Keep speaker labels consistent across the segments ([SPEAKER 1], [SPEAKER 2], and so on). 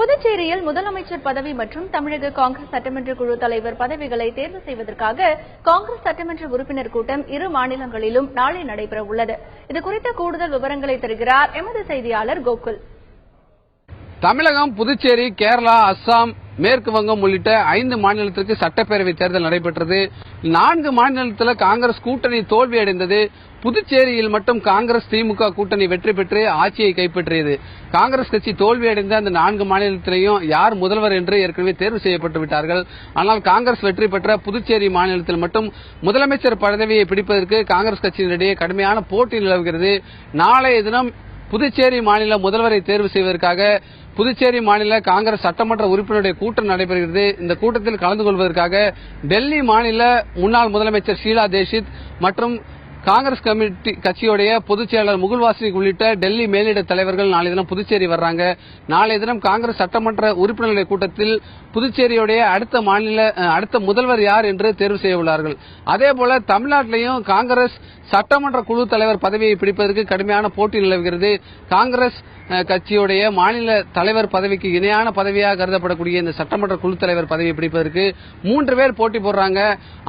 [SPEAKER 1] புதுச்சேரியில் முதலமைச்சர் பதவி மற்றும் தமிழக காங்கிரஸ் சட்டமன்ற குழு தலைவர் பதவிகளை தேர்வு செய்வதற்காக காங்கிரஸ் சட்டமன்ற உறுப்பினர் கூட்டம் இரு மாநிலங்களிலும் நாளை நடைபெற உள்ளது. இதுகுறித்த கூடுதல் விவரங்களை தருகிறார் எமது செய்தியாளர் கோகுல்.
[SPEAKER 2] தமிழகம், புதுச்சேரி, கேரளா, அஸ்ஸாம், மேற்கு வங்கம் உள்ளிட்ட 5 மாநிலத்திற்கு சட்டப்பேரவை தேர்தல் நடைபெற்றது. 4 மாநிலத்தில் காங்கிரஸ் கூட்டணி தோல்வியடைந்தது. புதுச்சேரியில் மட்டும் காங்கிரஸ் திமுக கூட்டணி வெற்றி பெற்று ஆட்சியை கைப்பற்றியது. காங்கிரஸ் கட்சி தோல்வியடைந்த அந்த 4 மாநிலத்திலையும் யார் முதல்வர் என்று ஏற்கனவே தேர்வு செய்யப்பட்டு விட்டார்கள். ஆனால் காங்கிரஸ் வெற்றி பெற்ற புதுச்சேரி மாநிலத்தில் மட்டும் முதலமைச்சர் பதவியை பிடிப்பதற்கு காங்கிரஸ் கட்சியினரிடையே கடுமையான போட்டி நிலவுகிறது. நாளைய தினம் புதுச்சேரி மாநில முதல்வரை தேர்வு செய்வதற்காக புதுச்சேரி மாநில காங்கிரஸ் சட்டமன்ற உறுப்பினருடைய கூட்டம் நடைபெறுகிறது. இந்த கூட்டத்தில் கலந்து கொள்வதற்காக டெல்லி மாநில முன்னாள் முதலமைச்சர் ஷீலா தீட்சித் மற்றும் காங்கிரஸ் கட்சியுடைய பொதுச் செயலாளர் முகுல் வாஸ்னிக் உள்ளிட்ட டெல்லி மேலிட தலைவர்கள் நாளை தினம் புதுச்சேரி வர்றாங்க. நாளைய தினம் காங்கிரஸ் சட்டமன்ற உறுப்பினர்களுடைய கூட்டத்தில் புதுச்சேரியுடைய அடுத்த முதல்வர் யார் என்று தேர்வு செய்ய உள்ளார்கள். அதேபோல தமிழ்நாட்டிலையும் காங்கிரஸ் சட்டமன்ற குழு தலைவர் பதவியை பிடிப்பதற்கு கடுமையான போட்டி நிலவுகிறது. காங்கிரஸ் கட்சியுடைய மாநில தலைவர் பதவிக்கு இணையான பதவியாக கருதப்படக்கூடிய இந்த சட்டமன்ற குழு தலைவர் பதவியை பிடிப்பதற்கு 3 பேர் போட்டி போடுறாங்க.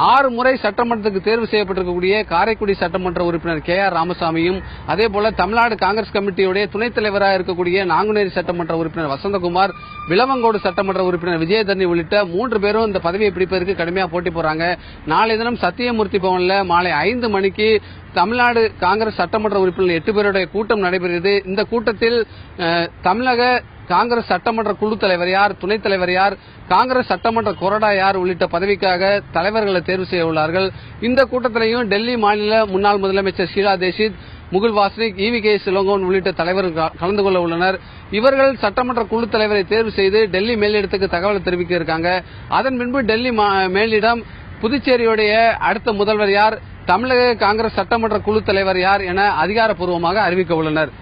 [SPEAKER 2] 6 முறை சட்டமன்றத்துக்கு தேர்வு செய்யப்பட்டிருக்கக்கூடிய காரைக்குடி சட்டமன்ற உறுப்பினர் KR ராமசாமியும், அதேபோல தமிழ்நாடு காங்கிரஸ் கமிட்டியுடைய துணைத் தலைவராக இருக்கக்கூடிய நாங்குநேரி சட்டமன்ற உறுப்பினர் வசந்தகுமார், விளவங்கோடு சட்டமன்ற உறுப்பினர் விஜயதரணி உள்ளிட்ட 3 பேரும் இந்த பதவியை பிடிப்பதற்கு கடுமையாக போட்டி போறாங்க. நாளை தினம் சத்தியமூர்த்தி பவன்ல மாலை 5 மணிக்கு தமிழ்நாடு காங்கிரஸ் சட்டமன்ற உறுப்பினர் 8 பேருடைய கூட்டம் நடைபெறுகிறது. இந்த கூட்டத்தில் தமிழக காங்கிரஸ் சட்டமன்ற குழு தலைவர் யார், துணைத் தலைவர் யார், காங்கிரஸ் சட்டமன்ற கொறடா யார் உள்ளிட்ட பதவிக்காக தலைவர்களை தேர்வு செய்ய உள்ளார்கள். இந்த கூட்டத்திலையும் டெல்லி மாநில முன்னாள் முதலமைச்சர் ஷீலா தீட்சித், முகுல் வாஸ்னிக், EVK சிலோங்கோன் உள்ளிட்ட தலைவர்கள் கலந்து கொள்ள உள்ளனர். இவர்கள் சட்டமன்ற குழு தலைவரை தேர்வு செய்து டெல்லி மேலிடத்துக்கு தகவல் தெரிவிக்க இருக்காங்க. அதன் பின்பு டெல்லி மேலிடம் புதுச்சேரியுடைய அடுத்த முதல்வர் யார், தமிழக காங்கிரஸ் சட்டமன்ற குழு தலைவர் யார் என அதிகாரப்பூர்வமாக அறிவிக்க உள்ளனர்.